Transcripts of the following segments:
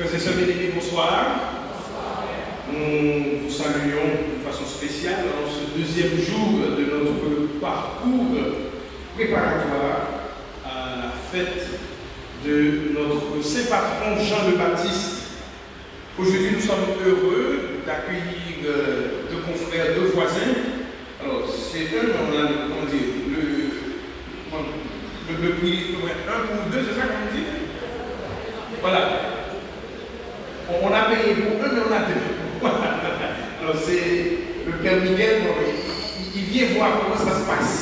Frères et sœurs bien-aimés, bonsoir. Nous vous saluons de façon spéciale dans ce deuxième jour de notre parcours préparatoire à la fête de notre saint patron Jean le Baptiste. Aujourd'hui, nous sommes heureux d'accueillir deux confrères, deux voisins. Alors, c'est comment dire, le prix, un pour deux, c'est ça qu'on dit? Voilà. On a payé pour un, mais on a deux. Alors, c'est le Père Miguel, il vient voir comment ça se passe.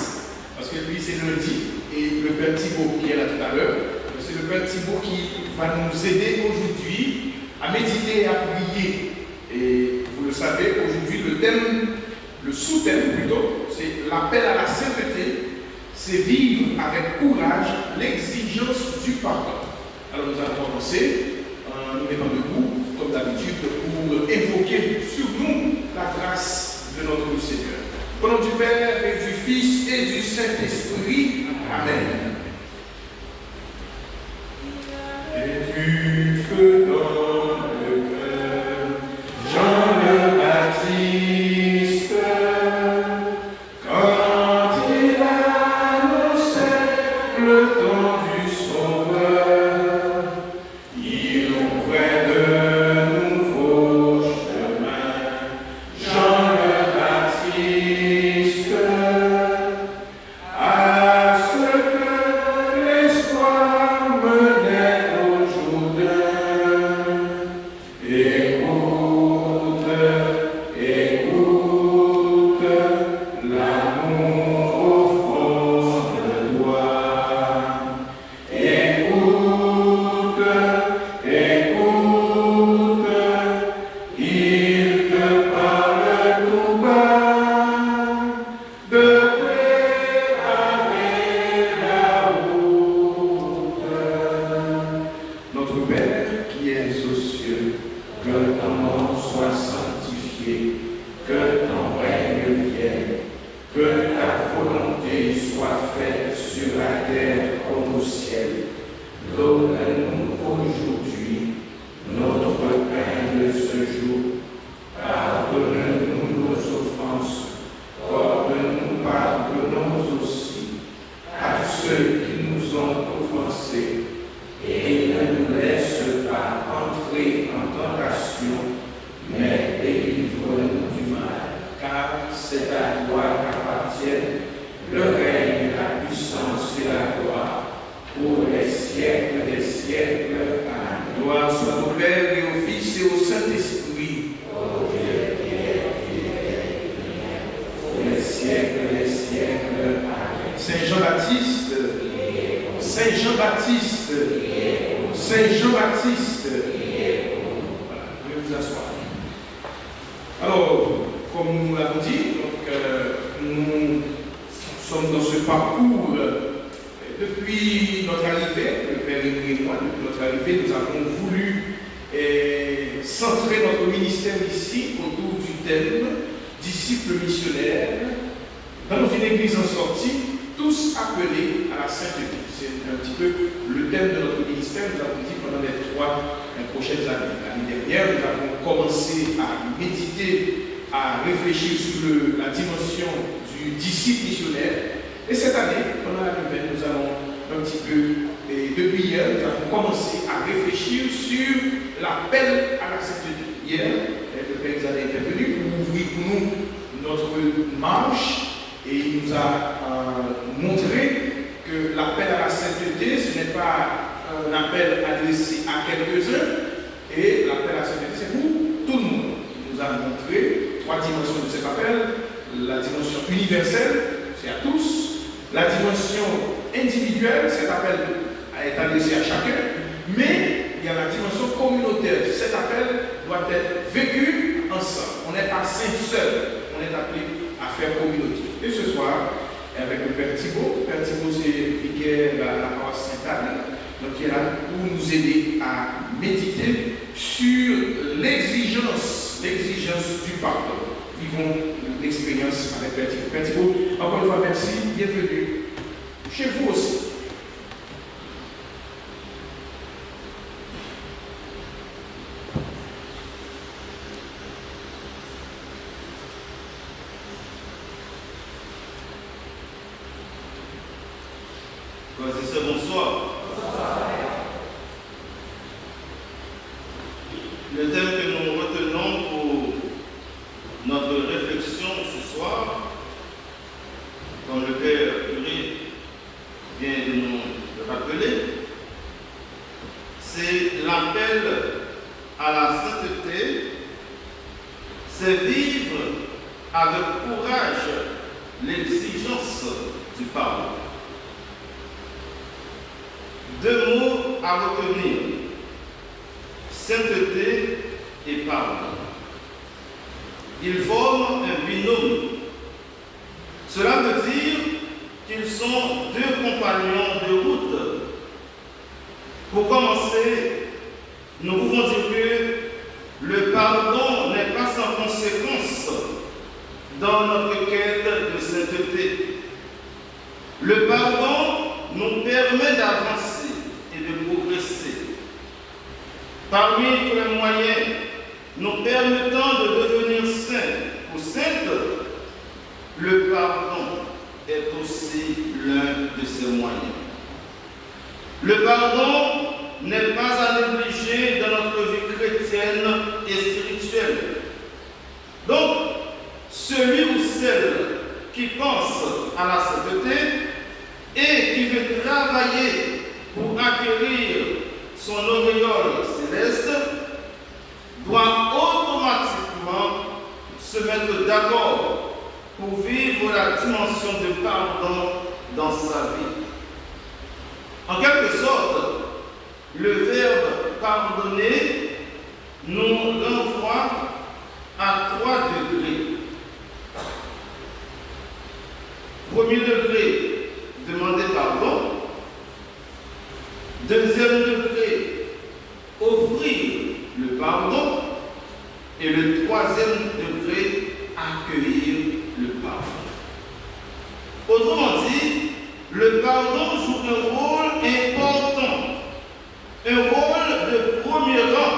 Parce que lui, c'est lundi. Et le Père Thibault, qui est là tout à l'heure, c'est le Père Thibault qui va nous aider aujourd'hui à méditer et à prier. Et vous le savez, aujourd'hui, le thème, le sous-thème plutôt, c'est l'appel à la sainteté, c'est vivre avec courage l'exigence du pardon. Alors nous allons commencer en nous mettant debout, comme d'habitude, pour évoquer sur nous la grâce de notre Seigneur. Au nom du Père et du Fils et du Saint-Esprit, Amen. Et du feu dans le cœur, Jean le Baptiste, quand il annonçait le temps du Sauveur, il ouvrait de nouveaux chemins. Jean le Baptiste, à ce que l'espoir menait au Jourdain. Écoute, écoute, l'amour au fond de toi. Écoute, écoute, il te parle tout bas, de préparer la route. Notre Père qui es aux cieux, que ton nom soit sanctifié, que ton règne vienne, que ta volonté soit faite sur la terre comme au ciel. Donne-nous aujourd'hui notre pain de ce jour. Pardonne-nous nos offenses, comme nous pardonnons aussi à ceux qui nous ont offensés. Et ne nous laisse pas entrer en tentation, mais délivre-nous du mal. Car c'est à toi qu'appartiennent le règne, la puissance et la gloire, pour les siècles des siècles. Amen. Gloire soit au Père et au Fils et au Saint-Esprit. Pour les siècles des siècles. Amen. Saint Jean-Baptiste, Saint Jean-Baptiste, Saint Jean-Baptiste. Voilà, vous pouvez vous asseoir. Alors, comme nous l'avons dit, nous sommes dans ce parcours depuis notre arrivée, le Père et moi, depuis notre arrivée, nous avons voulu centrer notre ministère ici autour du thème disciples missionnaires dans une église en sortie, tous appelés à la sainteté. C'est un petit peu le thème de notre ministère. Nous avons dit pendant les 3 prochaines années. L'année dernière, nous avons commencé à méditer, à réfléchir sur la dimension du disciple missionnaire. Et cette année, pendant la nouvelle, nous allons un petit peu, et depuis hier, nous avons commencé à réfléchir sur l'appel à la sainteté. Hier, le Père nous a intervenu pour ouvrir pour nous notre marche et il nous a montré que l'appel à la sainteté, ce n'est pas un appel adressé à quelques-uns, et l'appel à la sainteté, c'est pour tout le monde. Il nous a montré 3 dimensions de cet appel. La dimension universelle, c'est à tous. La dimension individuelle, cet appel est adressé à chacun. Mais il y a la dimension communautaire. Cet appel doit être vécu ensemble. On n'est pas saint seul, on est appelé à faire communauté. Et ce soir, avec le Père Thibault, c'est vicaire à la paroisse Sainte-Anne, donc il est là pour nous aider à méditer sur l'exigence du pardon. Vivons l'expérience avec Père Thibault. Père Thibault, encore une fois, merci, bienvenue chez vous aussi. Frères et sœurs, bonsoir. Le thème que nous retenons pour notre réflexion ce soir, comme le Père curé vient de nous le rappeler, c'est l'appel à la sainteté, c'est vivre avec courage l'exigence du pardon. Deux mots à retenir: sainteté et pardon. Ils forment un binôme. Cela veut dire qu'ils sont deux compagnons de route. Pour commencer, nous pouvons dire que le pardon n'est pas sans conséquence dans notre quête de sainteté. Le pardon nous permet d'avancer et de progresser. Parmi tous les moyens nous permettant de devenir saints ou saintes, le pardon est aussi l'un de ces moyens. Le pardon n'est pas à négliger dans notre vie chrétienne et spirituelle. Donc, celui ou celle qui pense à la sainteté et qui veut travailler pour acquérir son auréole céleste doit automatiquement se mettre d'accord pour vivre la dimension de pardon dans sa vie. En quelque sorte, le verbe pardonner nous renvoie à 3 degrés. Premier degré, demander pardon. Deuxième degré, offrir le pardon. Et le troisième degré, accueillir le pardon. Autrement dit, le pardon joue un rôle important, un rôle de premier rang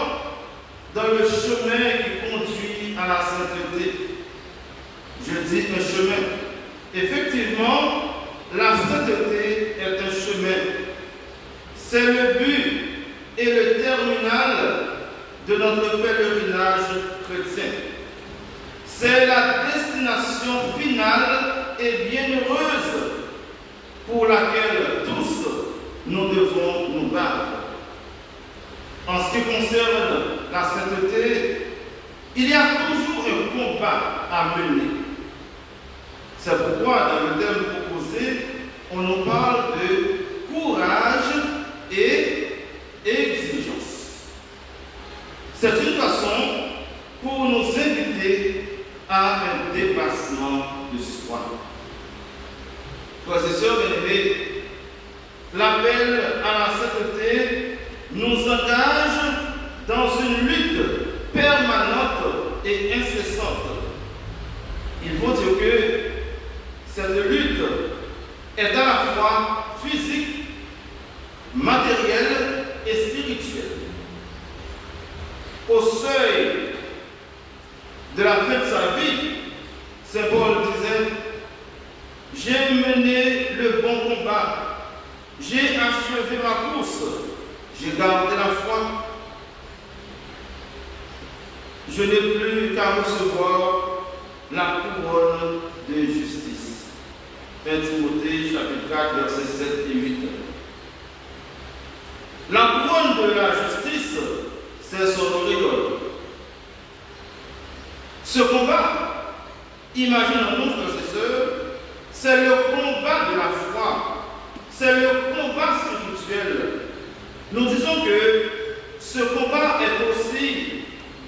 dans le chemin qui conduit à la sainteté. Je dis un chemin. Effectivement, la sainteté est un chemin. C'est le but et le terminal de notre pèlerinage chrétien. C'est la destination finale et bienheureuse pour laquelle tous nous devons nous battre. En ce qui concerne la sainteté, il y a toujours un combat à mener. C'est pourquoi dans le thème proposé, on nous parle de courage et exigence. C'est une façon pour nous inviter à un dépassement de soi. Frères et sœurs bien-aimés, l'appel à la sainteté nous engage dans une lutte permanente et incessante. Il faut dire que cette lutte est à la fois physique, matérielle et spirituelle. Au seuil de la fin de sa vie, Saint Paul disait: j'ai mené le bon combat, j'ai achevé ma course, j'ai gardé la foi. Je n'ai plus qu'à recevoir la couronne de justice. 1 Timothée chapitre 4, versets 7 et 8. La couronne de la justice, c'est son auréole. Ce combat, imaginons-nous, frères et sœurs, c'est le combat de la foi, c'est le combat spirituel. Nous disons que ce combat est aussi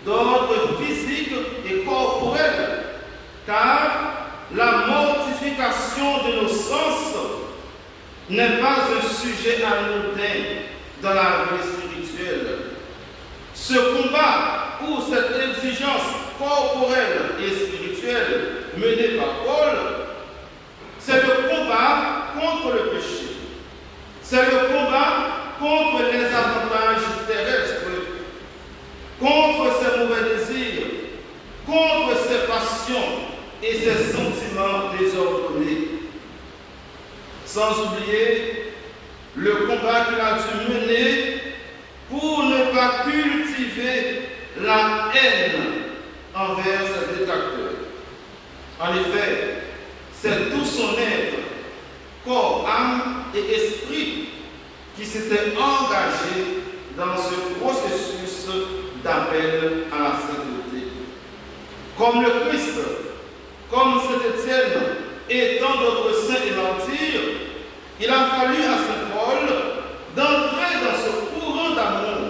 d'ordre physique et corporel, car la mortification de nos sens n'est pas un sujet anodin dans la vie spirituelle. Ce combat ou cette exigence corporelle et spirituelle menée par Paul, c'est le combat contre le péché. C'est le combat contre les avantages terrestres, contre ses mauvais désirs, contre ses passions et ses sentiments désordonnés. Sans oublier le combat qu'il a dû mener pour ne pas cultiver la haine envers ses détracteurs. En effet, c'est tout son être, corps, âme et esprit qui s'était engagé dans ce processus d'appel à la sainteté. Comme le Christ, comme Saint Étienne et tant d'autres saints et martyrs, il a fallu à Saint Paul d'entrer dans ce courant d'amour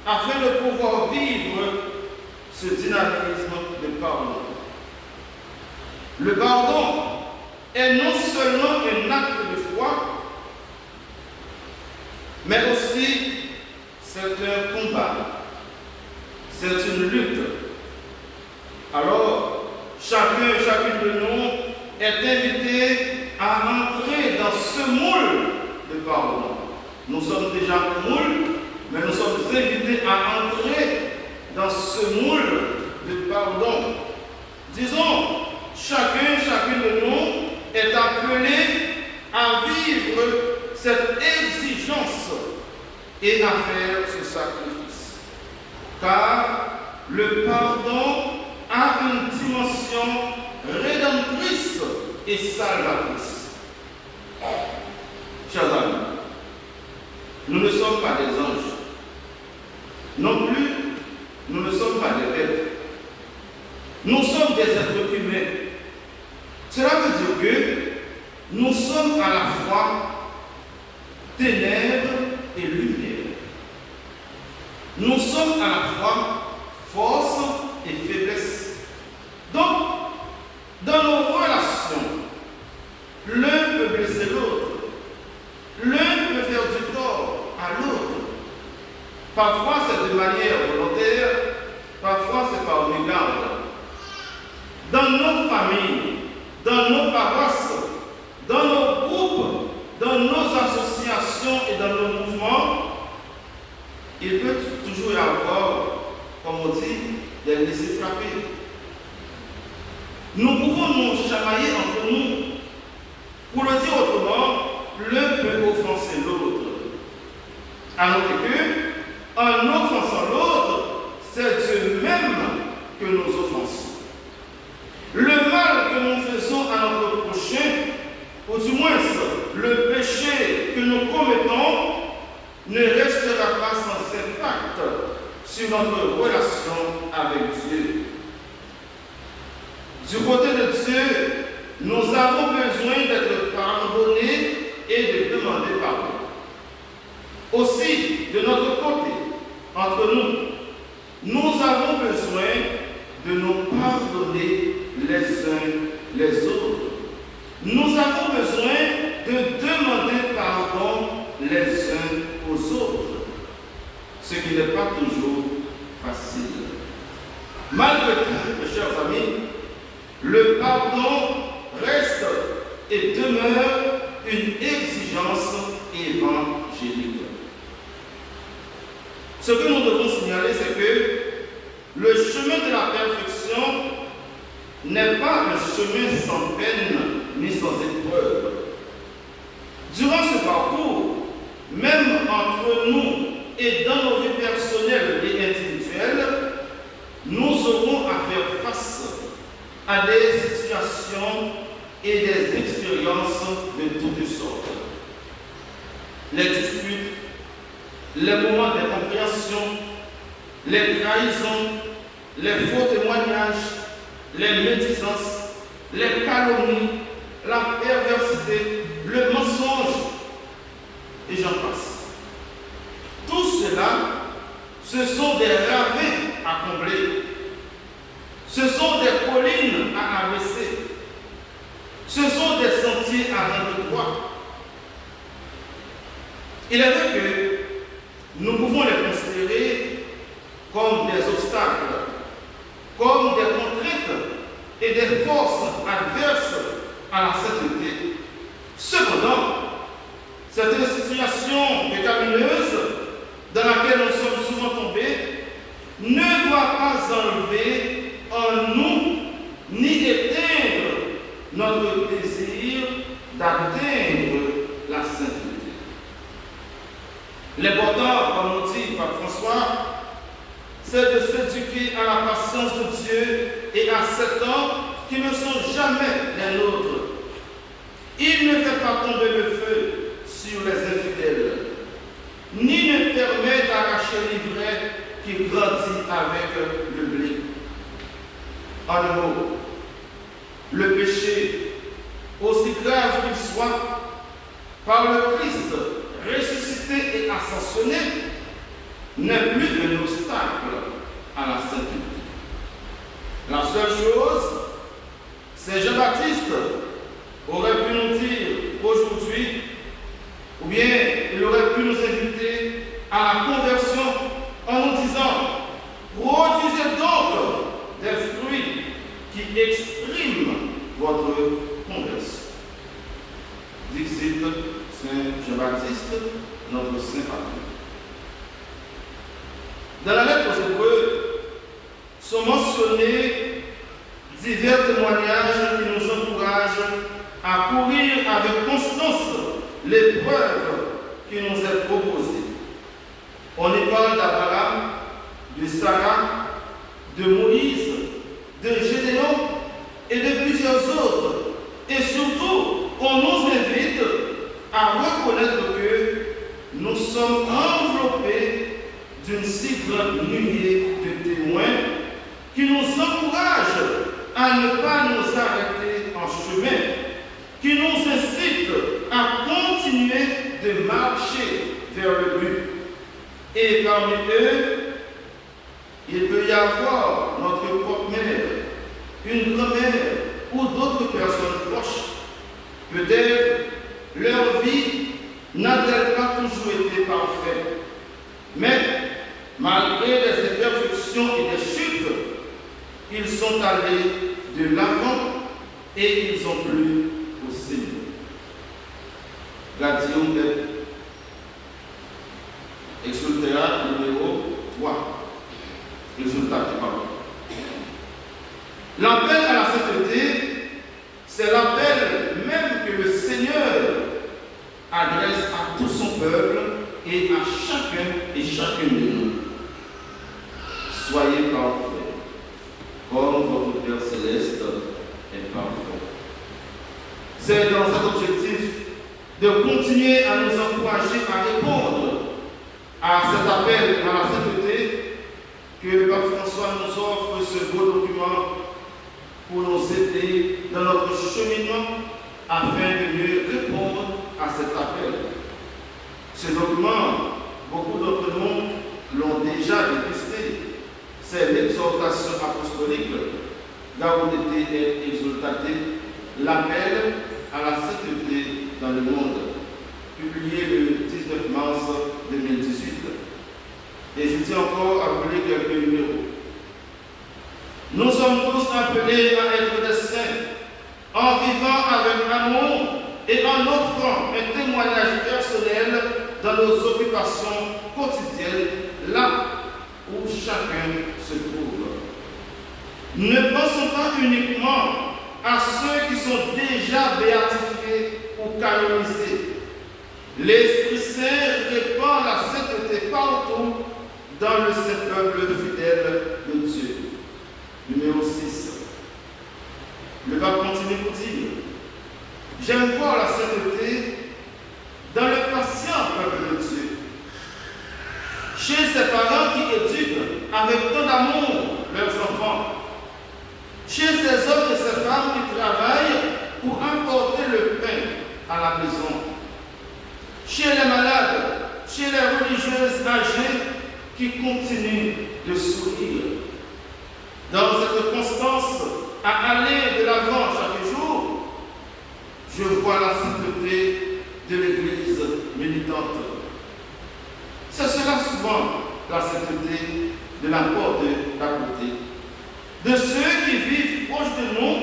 afin de pouvoir vivre ce dynamisme de pardon. Le pardon est non seulement un acte de foi, mais aussi c'est un combat, c'est une lutte. Alors, chacune de nous est invité à entrer dans ce moule de pardon. Nous sommes déjà au moule, mais nous sommes invités à entrer dans ce moule de pardon. Disons, chacune de nous est appelé à vivre cette exigence et à faire ce sacrifice. Car le pardon a une dimension rédemptrice et salvatrice. Chers amis, nous ne sommes pas des anges. Non plus, nous ne sommes pas des bêtes. Nous sommes des êtres humains. Cela veut dire que nous sommes à la fois ténèbres et lumière. Nous sommes à la fois force et faiblesse. Donc, dans nos relations, l'un peut blesser l'autre. L'un peut faire du tort à l'autre. Parfois, c'est de manière volontaire, parfois, c'est par mégarde. Dans nos familles, dans nos paroisses, dans nos groupes, dans nos associations et dans nos mouvements, il peut toujours y avoir, comme on dit, des laissés frapper. Nous pouvons nous chamailler entre nous. Pour le dire autrement, l'un peut offenser l'autre. Alors que, en offensant l'autre, c'est Dieu même que nous offensons. Le mal que nous faisons à notre prochain, ou du moins le péché que nous commettons, ne restera pas sans impact sur notre relation avec Dieu. Du côté de Dieu, nous avons besoin d'être pardonnés et de demander pardon. Aussi, de notre côté, entre nous, nous avons besoin de nous pardonner les uns les autres. Nous avons besoin de demander pardon les uns aux autres, ce qui n'est pas toujours facile. Malgré tout, mes chers amis, le pardon reste et demeure une exigence évangélique. Ce que nous devons signaler, c'est que le chemin de la perfection n'est pas un chemin sans peine ni sans épreuve. Durant ce parcours, même entre nous et dans nos vies personnelles et individuelles, nous aurons à faire face à des situations et des expériences de toutes sortes. Les disputes, les moments d'incompréhension, les trahisons, les faux témoignages, les médisances, les calomnies, la perversité, le mensonge, et j'en passe. Tout cela, ce sont des ravins à combler. Ce sont des collines à abaisser. Ce sont des sentiers à rendre droit. Il est vrai que nous pouvons les considérer comme des obstacles, comme des contraintes et des forces adverses à la sainteté. Cependant, cette situation pécamineuse dans laquelle nous sommes souvent tombés ne doit pas enlever en nous ni éteindre notre désir d'atteindre la sainteté. et à 7 ans qui ne sont jamais les nôtres. Il ne fait pas tomber le feu sur les infidèles, ni ne permet d'arracher l'ivraie qui grandit avec le blé. En un mot, le péché, aussi grave qu'il soit, par le Christ ressuscité et ascensionné, n'est plus un obstacle à la sainteté. La seule chose, c'est Jean-Baptiste aurait pu nous dire aujourd'hui, ou bien il aurait pu nous inviter à la conversion en nous disant: produisez donc des fruits qui expriment votre conversion. Dixit Saint Jean-Baptiste, notre Saint Patron. Dans la lettre aux Hébreux sont mentionnés divers témoignages qui nous encouragent à courir avec constance l'épreuve qui nous est proposée. On y parle d'Abraham, de Sarah, de Moïse, de Gédéon et de plusieurs autres. Et surtout, on nous invite à reconnaître que nous sommes enveloppés d'une si grande nuée de témoins qui nous encouragent à ne pas nous arrêter en chemin, qui nous incitent à continuer de marcher vers le but. Et parmi eux, il peut y avoir notre propre mère, une grand-mère ou d'autres personnes proches. Peut-être leur vie n'a-t-elle pas toujours été parfaite, mais malgré les imperfections et les chutes, ils sont allés de l'avant et ils ont plu au Seigneur. Gadium Exultera numéro 3. Résultat de parole. L'appel à la sainteté, c'est l'appel même que le Seigneur adresse à tout son peuple et à chacun et chacune de nous. Soyez parfaits, comme votre Père Céleste est parfait. C'est dans cet objectif de continuer à nous encourager à répondre à cet appel à la sainteté que le Pape François nous offre ce beau document pour nous aider dans notre cheminement afin de mieux répondre à cet appel. Ce document, beaucoup d'entre nous l'ont déjà dégusté. C'est l'exhortation apostolique, Gaudete et Exultate, l'appel à la sainteté dans le monde, publié le 19 mars 2018. Et je tiens encore à rappeler quelques numéros. Nous sommes tous appelés à être des saints, en vivant avec amour et en offrant un témoignage personnel dans nos occupations quotidiennes, là où chacun se trouve. Ne pensons pas uniquement à ceux qui sont déjà béatifiés ou canonisés. L'Esprit Saint répand la sainteté partout dans le saint peuple fidèle de Dieu. Numéro 6. Le pape continue pour dire: j'aime voir la sainteté dans le patient peuple de Dieu, chez ses parents qui éduquent avec tant d'amour leurs enfants, chez ces hommes et ces femmes qui travaillent pour apporter le pain à la maison, chez les malades, chez les religieuses âgées qui continuent de sourire. Dans cette constance à aller de l'avant chaque jour, je vois la sainteté de l'Église militante. C'est cela souvent la sainteté de la porte d'à côté, de ceux qui vivent proches de nous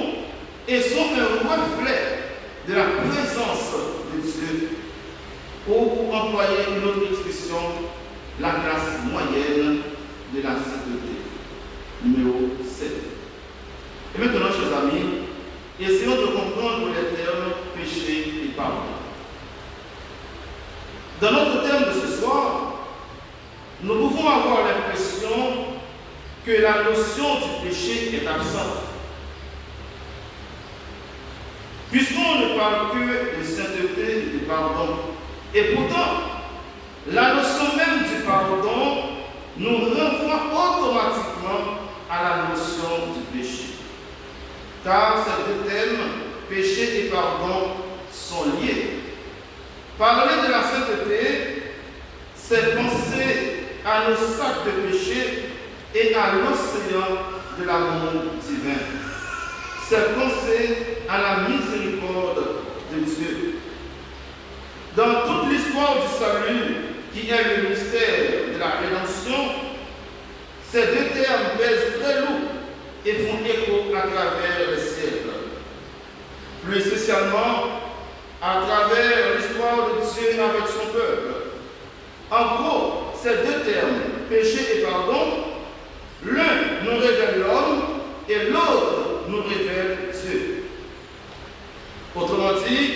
et sont un reflet de la présence de Dieu. Ou pour employer une autre expression, la classe moyenne de la sainteté. Numéro 7. Et maintenant, chers amis, essayons de comprendre les termes péché et pardon. Dans notre thème de ce soir, nous pouvons avoir l'impression que la notion du péché est absente. Puisqu'on ne parle que de sainteté et de pardon. Et pourtant, la notion même du pardon nous renvoie automatiquement à la notion du péché. Car ces deux thèmes, péché et pardon, sont liés. Parler de la sainteté, c'est penser à nos sacs de péché et à l'océan de l'amour divin. C'est penser à la miséricorde de Dieu. Dans toute l'histoire du salut, qui est le mystère de la rédemption, ces deux termes pèsent très lourd et font écho à travers les siècles. Plus spécialement, à travers l'histoire de Dieu avec son peuple. En gros, ces deux termes, péché et pardon, l'un nous révèle l'homme et l'autre nous révèle Dieu. Autrement dit,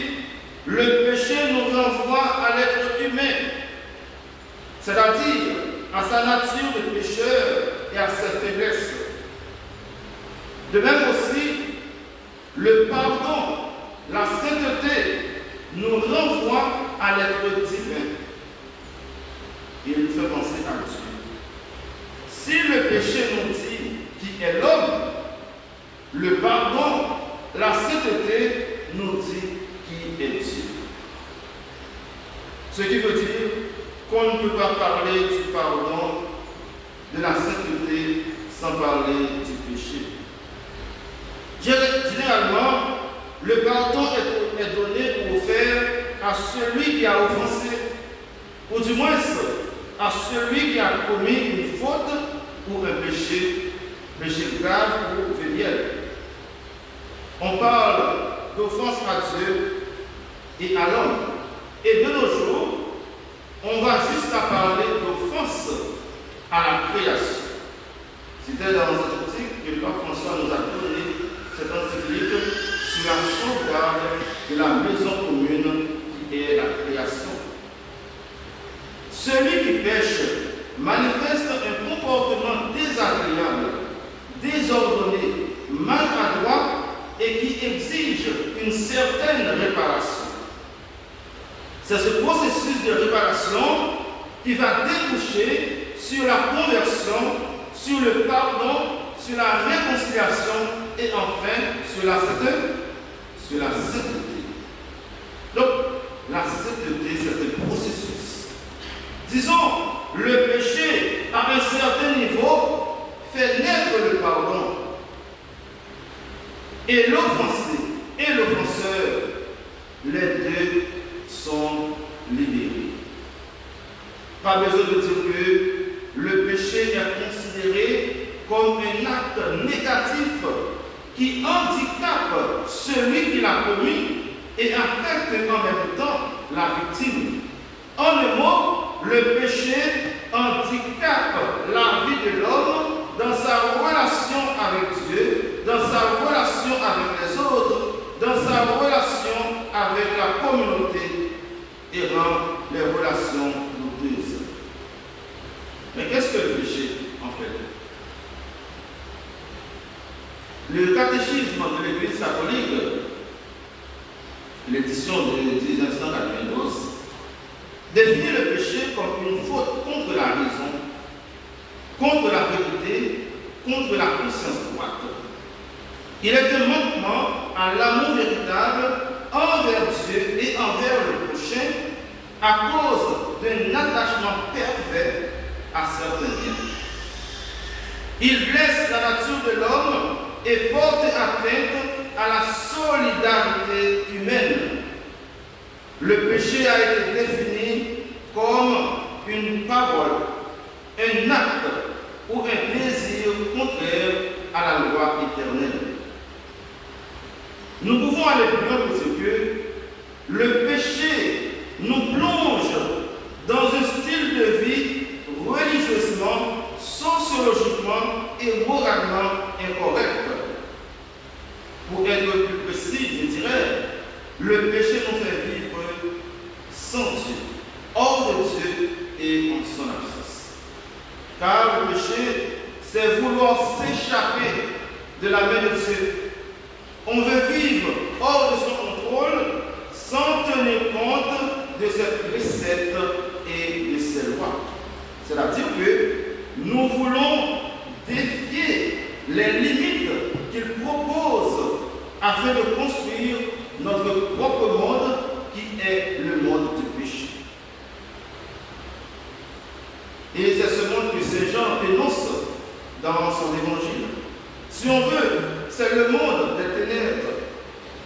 le péché nous renvoie à l'être humain, c'est-à-dire à sa nature de pécheur et à ses faiblesses. De même aussi, le pardon, la sainteté, nous renvoie à l'être divin. Il nous fait penser à Dieu. Si le péché nous dit qui est l'homme, le pardon, la sainteté nous dit qui est Dieu. Ce qui veut dire qu'on ne peut pas parler du pardon, de la sainteté, sans parler du péché. Généralement, le pardon est donné ou offert à celui qui a offensé, ou du moins à celui qui a commis une faute ou un péché grave ou véniel. On parle d'offense à Dieu et à l'homme. Et de nos jours, on va jusqu'à parler d'offense à la création. C'était dans cette optique que le pape François nous a donné cette encyclique sur la sauvegarde de la maison commune qui est la création. Celui qui pêche manifeste un comportement désagréable, désordonné, maladroit et qui exige une certaine réparation. C'est ce processus de réparation qui va déboucher sur la conversion, sur le pardon, sur la réconciliation et enfin sur la sainteté. Donc, la sainteté, c'est un processus. Disons, le péché, à un certain niveau, fait naître le pardon. Et l'offensé et l'offenseur, les deux sont libérés. Pas besoin de dire que le péché est considéré comme un acte négatif qui handicape celui qui l'a commis et affecte en même temps la victime. En un mot, le péché handicape la vie de l'homme dans sa relation avec Dieu, dans sa relation avec les autres, dans sa relation avec la communauté et rend les relations douteuses. Mais qu'est-ce que le péché en fait? Le catéchisme de l'Église catholique, l'édition de 1992, définit le péché comme une faute contre la raison, contre la vérité, contre la conscience droite. Il est un manquement à l'amour véritable envers Dieu et envers le prochain à cause d'un attachement pervers à certains biens. Il blesse la nature de l'homme et porte atteinte à la solidarité humaine. Le péché a été défini comme une parole, un acte ou un désir contraire à la loi éternelle. Nous pouvons aller plus loin parce que le péché nous plonge dans un style de vie religieusement, sociologiquement et moralement incorrect. Pour être plus précis, je dirais, le péché nous fait vivre sans Dieu, hors de Dieu et en son absence. Car le péché, c'est vouloir de la main de Dieu. On veut vivre hors de son contrôle sans tenir compte de ses préceptes et de ses lois. C'est-à-dire que nous voulons défier les limites qu'il propose afin de construire notre propre monde qui est le monde du péché. Et c'est ce monde que Saint Jean dénonce dans son évangile. Si on veut, c'est le monde des ténèbres,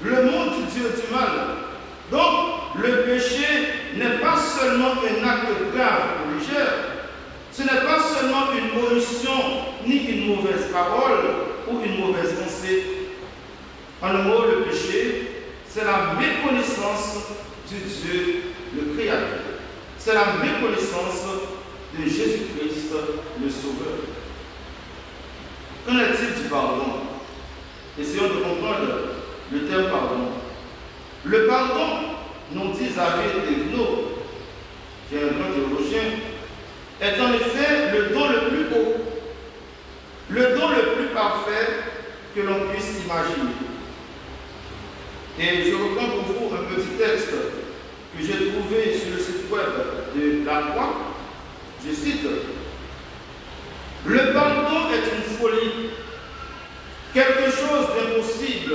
le monde du Dieu du mal. Donc, le péché n'est pas seulement un acte grave ou légère, ce n'est pas seulement une omission ni une mauvaise parole ou une mauvaise pensée. En un mot, le péché, c'est la méconnaissance du Dieu, le Créateur. C'est la méconnaissance de Jésus-Christ, le Sauveur. Qu'en est-il du pardon? Essayons de comprendre le terme pardon. Le pardon, nous dit David Devno, qui est un grand théologien, est en effet le don le plus haut, le don le plus parfait que l'on puisse imaginer. Et je reprends pour vous un petit texte que j'ai trouvé sur le site web de la Croix. Je cite: le pardon est une folie, quelque chose d'impossible,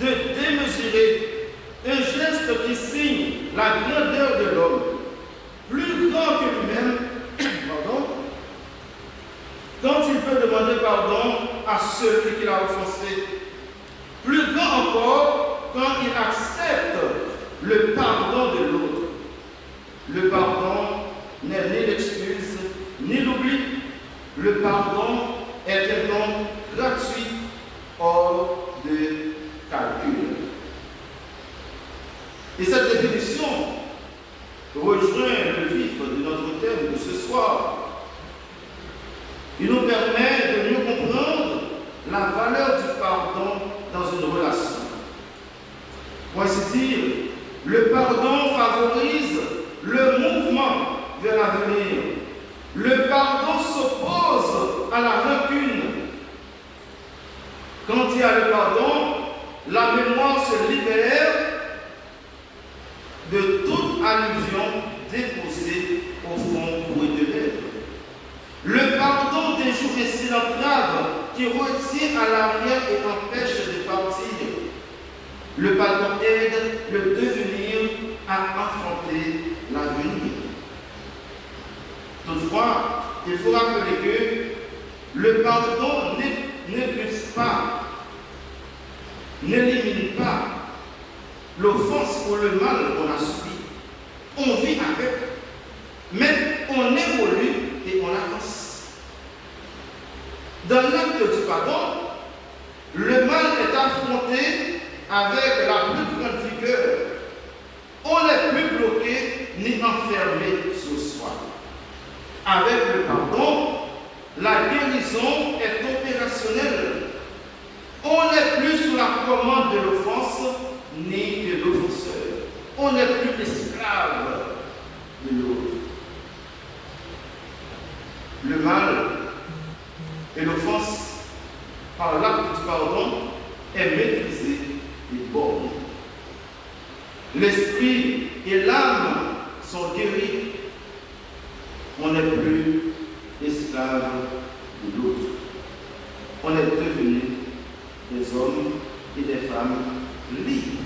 de démesuré, un geste qui signe la grandeur de l'homme, plus grand que lui-même, quand il peut demander pardon à celui qui l'a offensé, plus grand encore quand il accepte le pardon de l'autre. Le pardon n'est ni l'excuse ni l'oubli. Le pardon est un don gratuit, hors de calcul. Et cette définition rejoint le vif de notre thème de ce soir. Il nous permet de mieux comprendre la valeur du pardon dans une relation. Pour ainsi dire, le pardon favorise le mouvement vers l'avenir. Le pardon s'oppose à la rancune. Quand il y a le pardon, la mémoire se libère de toute allusion déposée au fond pour de l'être. Le pardon déjoue ainsi l'entrave qui retient à l'arrière et empêche de partir. Le pardon aide le devenir à affronter l'avenir. Toutefois, il faut rappeler que le pardon n'épuise pas, n'élimine pas l'offense ou le mal qu'on a subi. On vit avec, mais on évolue et on avance. Dans l'acte du pardon, le mal est affronté avec la plus grande vigueur. On n'est plus bloqué ni enfermé sur soi. Avec le pardon, la guérison est opérationnelle. On n'est plus sous la commande de l'offense ni de l'offenseur. On n'est plus esclave de l'autre. Le mal et l'offense, par l'acte du pardon, est maîtrisé et borné. L'esprit et l'âme sont guéris. On n'est plus esclave de l'autre. On est devenus des hommes et des femmes libres.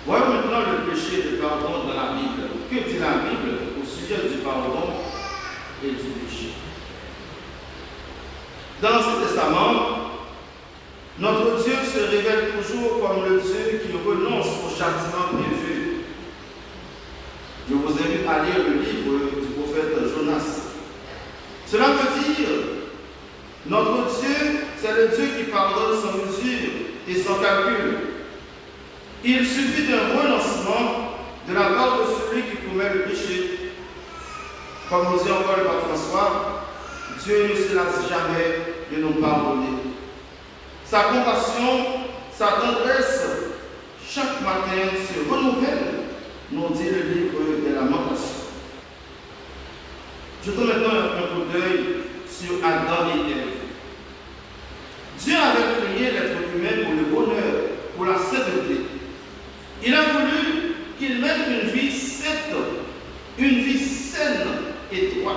Voyons maintenant le péché de pardon dans la Bible. Que dit la Bible au sujet du pardon et du péché? Dans l'Ancien Testament, notre Dieu se révèle toujours comme le Dieu qui renonce au châtiment prévu. Je vous invite à lire le livre du prophète Jonas. Cela veut dire, notre Dieu, c'est le Dieu qui pardonne sans mesure et sans calcul. Il suffit d'un renoncement de la part de celui qui commet le péché. Comme nous dit encore le pape François, Dieu ne se lasse jamais de nous pardonner. Sa compassion, sa tendresse, chaque matin se renouvelle, nous dit le livre des Lamentations. Je donne maintenant un coup d'œil sur Adam et Ève. créé l'être humain pour le bonheur, pour la sainteté. Il a voulu qu'il mène une vie sainte, une vie saine et droite.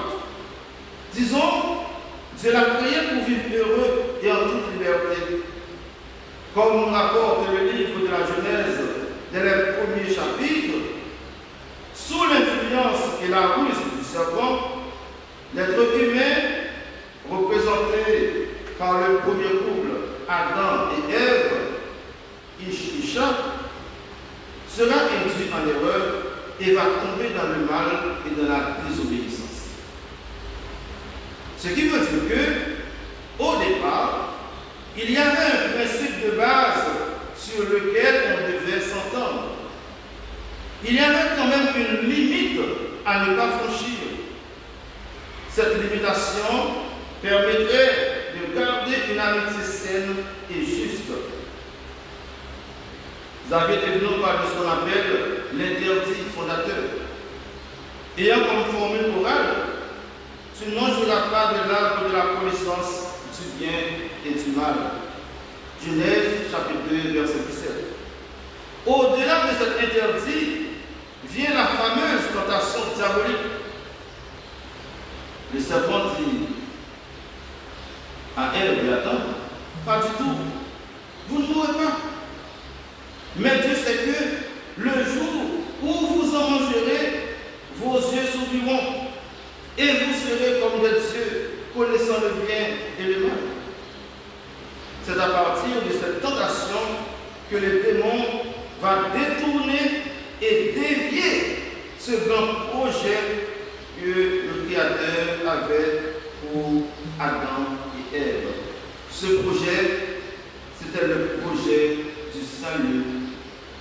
Disons, Dieu l'a créé pour vivre heureux et en toute liberté. Comme nous rapporte le livre de la Genèse, dès les premiers chapitres, sous l'influence et la ruse du serpent, l'être humain, représenté par le premier couple, Adam et Ève, Isha, sera induit en erreur et va tomber dans le mal et dans la désobéissance. Ce qui veut dire que, au départ, il y avait un principe de base sur lequel on devait s'entendre. Il y avait quand même une limite à ne pas franchir. Cette limitation permettrait de garder une amitié saine et juste. David Ebno parle de ce qu'on appelle l'interdit fondateur. Ayant comme formule morale, tu ne mangeras pas de l'arbre de la connaissance du bien et du mal. Genèse chapitre 2, verset 17. Au-delà de cet interdit, vient la fameuse tentation diabolique. Le serpent dit à Ève et Adam, pas du tout, vous ne mourrez pas. Mais Dieu sait que le jour où vous en mangerez, vos yeux s'ouvriront et vous serez comme des dieux, connaissant le bien et le mal. C'est à partir de cette tentation que le démon va détourner et dévier ce grand projet que le Créateur avait pour Adam et Ève. Ce projet, c'était le projet du salut,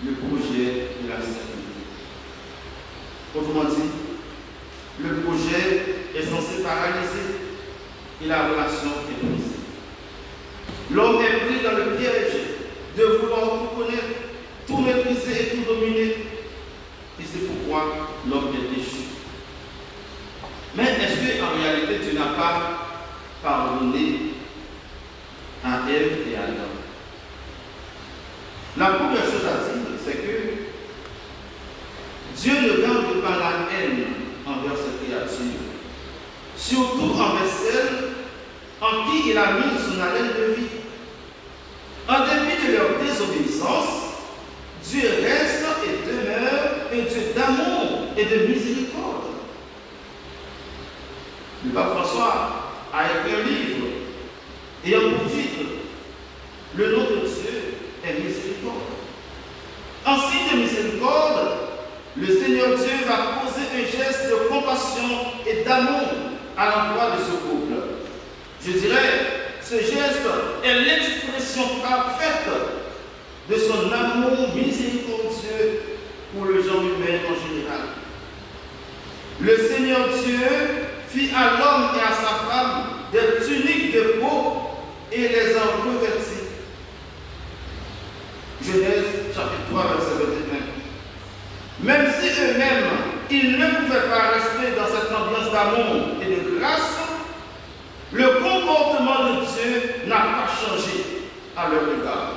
le projet de la sainteté. Autrement dit, le projet est censé paralyser et la relation est brisée. L'homme est pris dans le piège de vouloir tout connaître, tout maîtriser et tout dominer. Et c'est pourquoi l'homme est déchu. Mais est-ce qu'en réalité, Dieu n'a pas pardonné à Ève et à Adam? La première chose à dire, c'est que Dieu ne garde pas la haine envers cette créature, surtout envers celle en qui il a mis son haleine de vie. En dépit de leur désobéissance, Dieu reste et demeure un Dieu d'amour et de miséricorde. Le pape François a écrit un livre ayant pour titre « Le nom de Dieu est miséricorde ». En signe de miséricorde, le Seigneur Dieu va poser un geste de compassion et d'amour à l'endroit de ce couple. Je dirais, ce geste est l'expression parfaite de son amour miséricordieux pour le genre humain en général. Le Seigneur Dieu fit à l'homme et à sa femme des tuniques de peau et les en revêtit. Genèse chapitre 3, verset 21. Même si eux-mêmes, ils ne pouvaient pas rester dans cette ambiance d'amour et de grâce, le comportement de Dieu n'a pas changé à leur égard.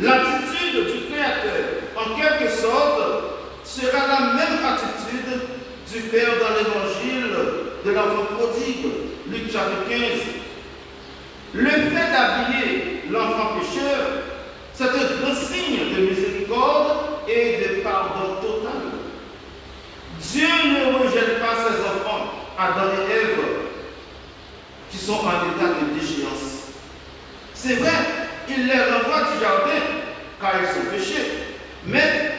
L'attitude du Créateur, en quelque sorte, sera la même attitude du Père dans l'évangile de l'enfant prodigue, Luc chapitre 15. Le fait d'habiller l'enfant pécheur, c'est un grand signe de miséricorde et de pardon total. Dieu ne rejette pas ses enfants, Adam et Ève, qui sont en état de déchéance. C'est vrai, il les renvoie du jardin car ils sont péchés, mais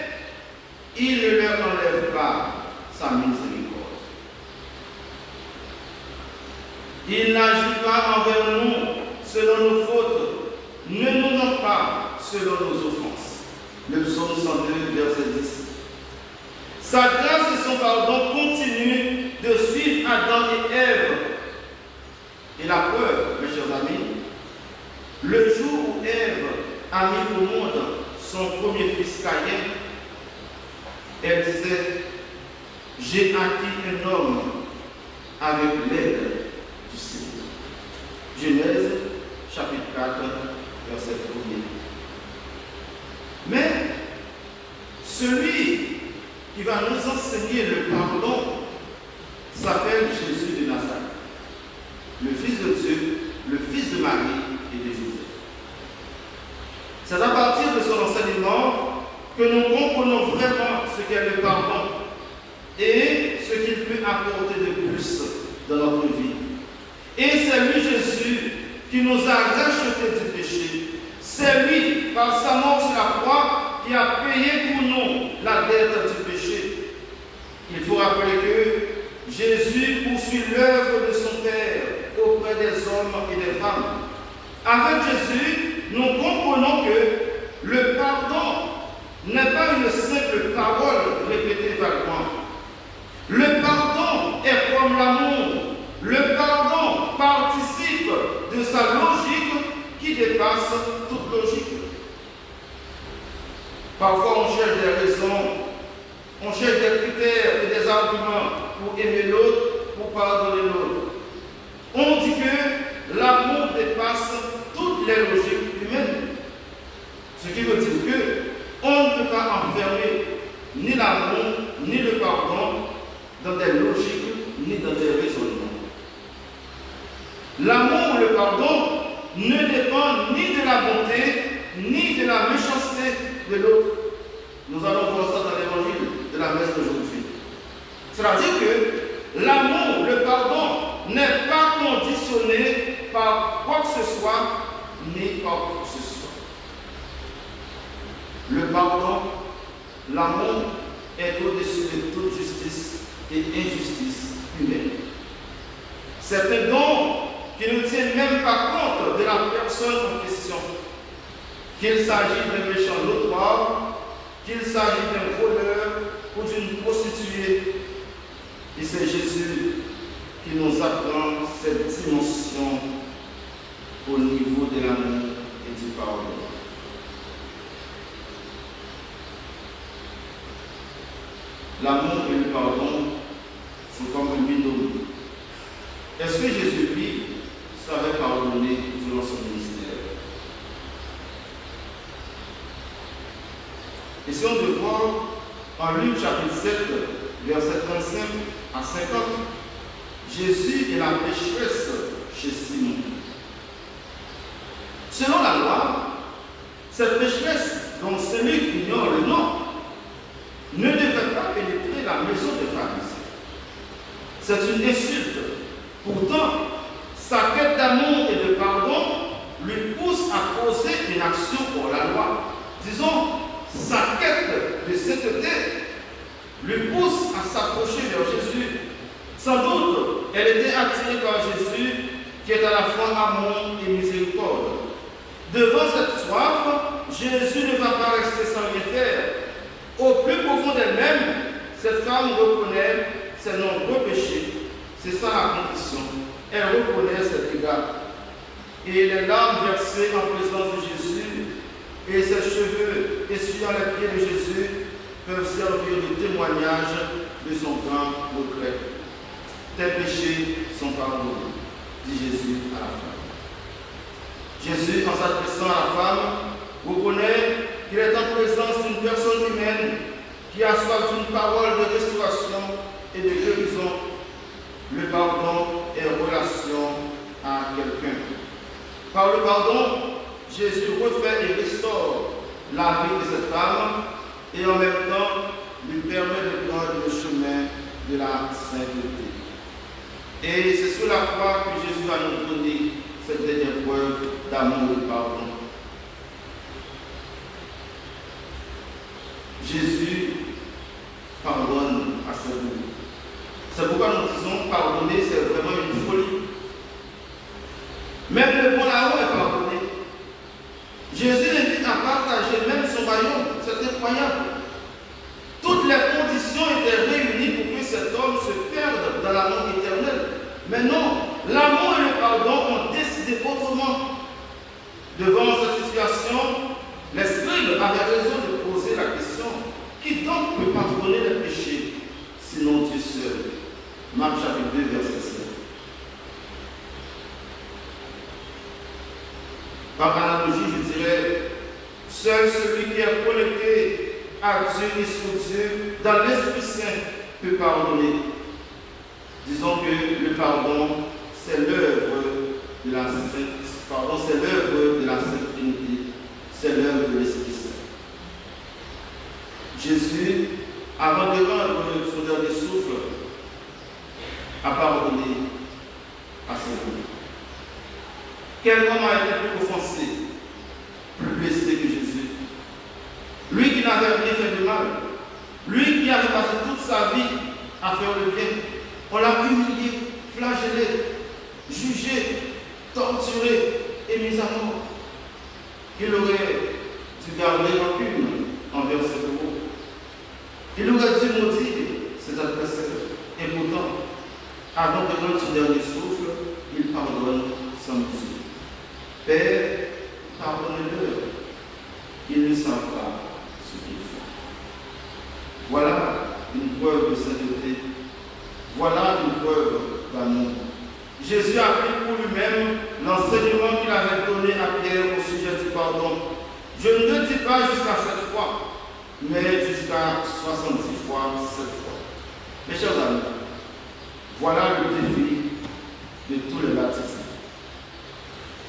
il ne leur enlève pas sa miséricorde. Il n'agit pas envers nous selon nos fautes, ne nous donne pas selon nos offenses. Le psaume 102, verset 10. Sa grâce et son pardon continuent de suivre Adam et Ève. Et la preuve, mes chers amis, le jour où Ève a mis au monde son premier fils Caïn, elle disait, j'ai acquis un homme avec l'aide du Seigneur. Genèse chapitre 4, verset 1er. Mais celui qui va nous enseigner le pardon s'appelle Jésus de Nazareth, le Fils de Dieu, le Fils de Marie et de Joseph. C'est à partir de son enseignement que nous comprenons vraiment ce qu'est le pardon et ce qu'il peut apporter de plus dans notre vie. Et c'est lui, Jésus, qui nous a rachetés du péché. C'est lui, par sa mort sur la croix, qui a payé pour nous la dette du péché. Il faut rappeler que Jésus poursuit l'œuvre de son Père auprès des hommes et des femmes. Avec Jésus, nous comprenons que le pardon n'est pas une simple parole répétée vaguement. Le pardon est comme l'amour. Le pardon participe de sa logique qui dépasse toute logique. Parfois, on cherche des raisons, on cherche des critères et des arguments pour aimer l'autre, pour pardonner l'autre. On dit que l'amour dépasse toutes les logiques humaines. Ce qui veut dire qu'on ne peut pas enfermer ni l'amour, ni le pardon dans des logiques, ni dans des raisonnements. L'amour ou le pardon ne dépend ni de la bonté, ni de la méchanceté de l'autre. Nous allons voir ça dans l'évangile de la messe d'aujourd'hui. C'est-à-dire que l'amour, le pardon, n'est pas conditionné par quoi que ce soit, ni par quoi que ce soit. Le pardon, l'amour est au-dessus de toute justice et injustice humaine. C'est un don qui ne tient même pas compte de la personne en question. Qu'il s'agisse d'un méchant notoire, qu'il s'agisse d'un voleur ou d'une prostituée. Et c'est Jésus qui nous apprend cette dimension au niveau de l'amour et du pardon. L'amour et le pardon sont comme un binôme. Est-ce que Jésus, lui, savait pardonner durant son ministère? Et si on veut voir en Luc chapitre 7, verset 35 à 50, Jésus et la pécheresse chez Simon. Selon la loi, cette pécheresse, dont celui qui ignore le nom, ne devait pas pénétrer la maison des pharisiens. C'est une insulte. Pourtant, sa quête d'amour et de pardon lui pousse à poser une action pour la loi. Disons, sa quête de sainteté lui pousse à s'approcher vers Jésus. Sans doute, elle était attirée par Jésus, qui est à la fois amour et miséricorde. Devant cette soif, Jésus ne va pas rester sans rien faire. Au plus profond d'elle-même, cette femme reconnaît ses nombreux péchés. C'est ça la condition. Elle reconnaît ses dégâts. Et les larmes versées en présence de Jésus et ses cheveux essuyant les pieds de Jésus peuvent servir de témoignage de son grand regret. Tes péchés sont pardonnés, dit Jésus à la femme. Jésus, en s'adressant à la femme, reconnaît qu'il est en présence d'une personne humaine qui a soif d'une parole de restauration et de guérison. Le pardon est relation à quelqu'un. Par le pardon, Jésus refait et restaure la vie de cette femme et en même temps lui permet de prendre le chemin de la sainteté. Et c'est sur la croix que Jésus va nous donner cette dernière preuve d'amour et de pardon. Jésus pardonne à ses goûts. C'est pourquoi nous disons pardonner, c'est vraiment une folie. Même le bon là-haut est pardonné. Jésus invite à partager même son royaume. C'est incroyable. Toutes les conditions étaient réunies pour que cet homme se perde dans la mort éternelle. Mais non, l'amour et le pardon ont décidé autrement. Devant cette situation, les scribes avaient raison de poser la question: qui donc peut pardonner les péchés, sinon Dieu seul? Marc chapitre 2, verset 7. Par analogie, je dirais, seul celui qui est connecté à Dieu et sur Dieu, dans l'Esprit Saint, peut pardonner. Disons que le pardon, c'est l'œuvre de la Sainte Trinité, c'est l'œuvre de l'Esprit Saint. Jésus, avant de rendre son dernier souffle, a pardonné à ses amis. Quel homme a été plus offensé, plus blessé que Jésus? Lui qui n'avait rien fait de mal, lui qui avait passé toute sa vie à faire le bien, on l'a humilié, flagellé, jugé, torturé et mis à mort. Il aurait dû garder rancune envers ses bourreaux. Il aurait dû maudire ses adversaires. Et pourtant, avant de prendre son dernier souffle, il pardonne sans mesure. Père, pardonnez-leur. Ils ne savent pas ce qu'ils font. Voilà une preuve de sainteté. Voilà une preuve d'amour. Jésus a pris pour lui-même l'enseignement qu'il avait donné à Pierre au sujet du pardon. Je ne dis pas jusqu'à 7 fois, mais jusqu'à 70 fois 7 fois. Mes chers amis, voilà le défi de tous les baptisés.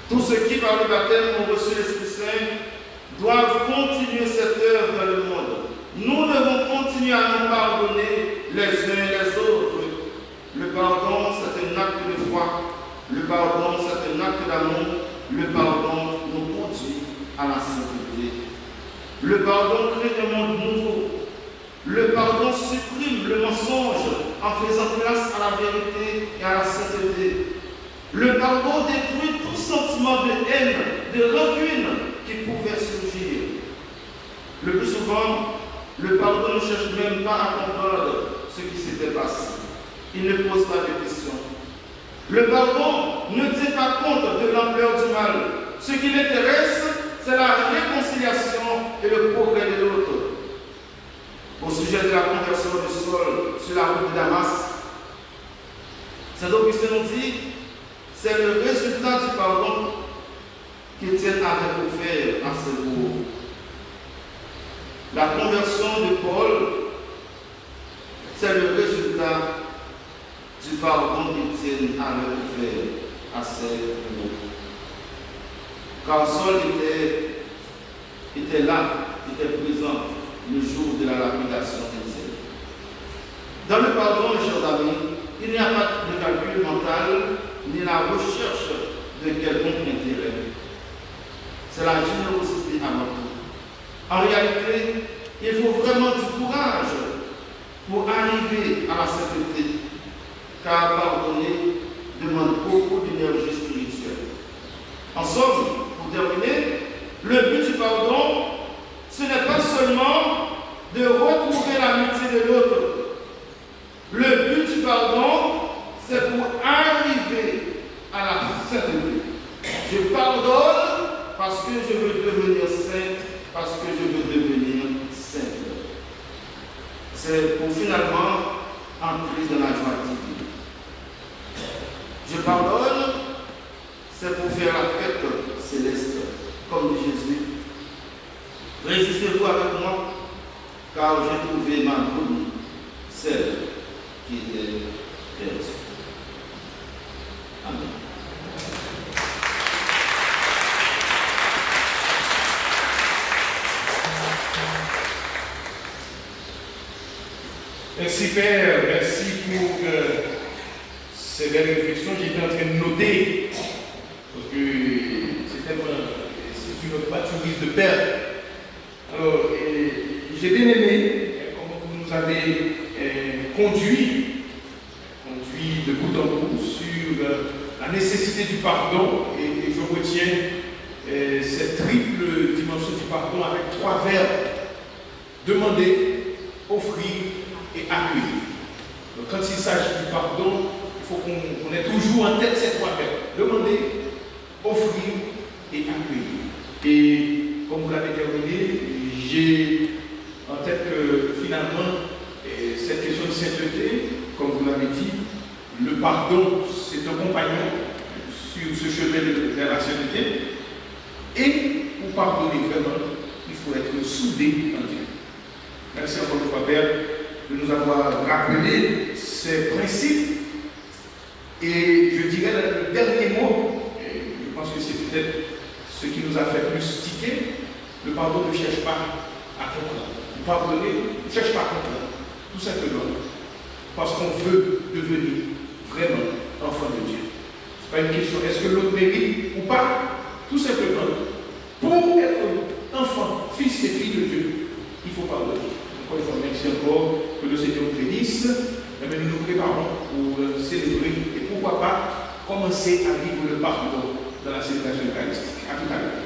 Tous ceux qui, par le baptême, ont reçu l'Esprit Saint doivent continuer cette œuvre dans le monde. Nous devons continuer à nous pardonner les uns et les autres. Le pardon, c'est un acte de foi. Le pardon, c'est un acte d'amour. Le pardon nous conduit à la sainteté. Le pardon crée un monde nouveau. Le pardon supprime le mensonge en faisant place à la vérité et à la sainteté. Le pardon détruit tout sentiment de haine, de rancune qui pouvait surgir. Le plus souvent, le pardon ne cherche même pas à comprendre ce qui s'était passé. Il ne pose pas de questions. Le pardon ne tient pas compte de l'ampleur du mal. Ce qui l'intéresse, c'est la réconciliation et le progrès de l'autre. Au sujet de la conversion de Saul sur la route de Damas, Saint Augustin nous dit, c'est le résultat du pardon qu'Étienne avait offert à ses bourreaux. La conversion de Paul, c'est le résultat du pardon qu'Étienne avait offert à ses bourreaux. Car Saul était là, était présent le jour de la lapidation d'Étienne. Dans le pardon, mes chers amis, il n'y a pas de calcul mental ni la recherche de quelconque intérêt. C'est la générosité avant tout. En réalité, il faut vraiment du courage pour arriver à la sainteté, car pardonner demande beaucoup d'énergie spirituelle. En somme, pour terminer, le but du pardon, ce n'est pas seulement de retrouver l'amitié de l'autre. Le but du pardon, c'est pour arriver à la sainteté. Je pardonne parce que je veux devenir saint, parce que je veux devenir saint. C'est pour finalement entrer dans la joie divine. Je pardonne, c'est pour faire la fête céleste, comme dit Jésus. Résistez-vous avec moi, car j'ai trouvé ma bonne, celle qui était perdue. Amen. Merci Père, merci pour ces belles réflexions. J'étais en train de noter, parce que c'est une maturité de Père. Alors, j'ai bien aimé comment vous nous avez conduit de bout en bout sur la nécessité du pardon, et je retiens cette triple dimension du pardon avec 3 verbes: demander, offrir et accueillir. Donc quand il s'agit du pardon, il faut qu'on ait toujours en tête ces 3 verbes: demander, offrir et accueillir. Et comme vous l'avez terminé, j'ai en tête que finalement, cette question de sainteté, comme vous l'avez dit, le pardon, c'est un compagnon sur ce chemin vers la sainteté. Et pour pardonner vraiment, il faut être soudé en Dieu. Merci encore une fois, Père, de nous avoir rappelé ces principes. Et je dirais le dernier mot, et je pense que c'est peut-être ce qui nous a fait plus tiquer, le pardon ne cherche pas à comprendre. Pardonner ne cherche pas à comprendre, tout simplement, parce qu'on veut devenir vraiment enfant de Dieu. Ce n'est pas une question, est-ce que l'autre mérite ou pas? Tout simplement, pour être enfant, fils et fille de Dieu, il faut pardonner. Encore une fois, merci encore que le Seigneur nous bénisse. Mais nous nous préparons pour célébrer et pourquoi pas commencer à vivre le pardon dans la célébration eucharistique. À tout à l'heure.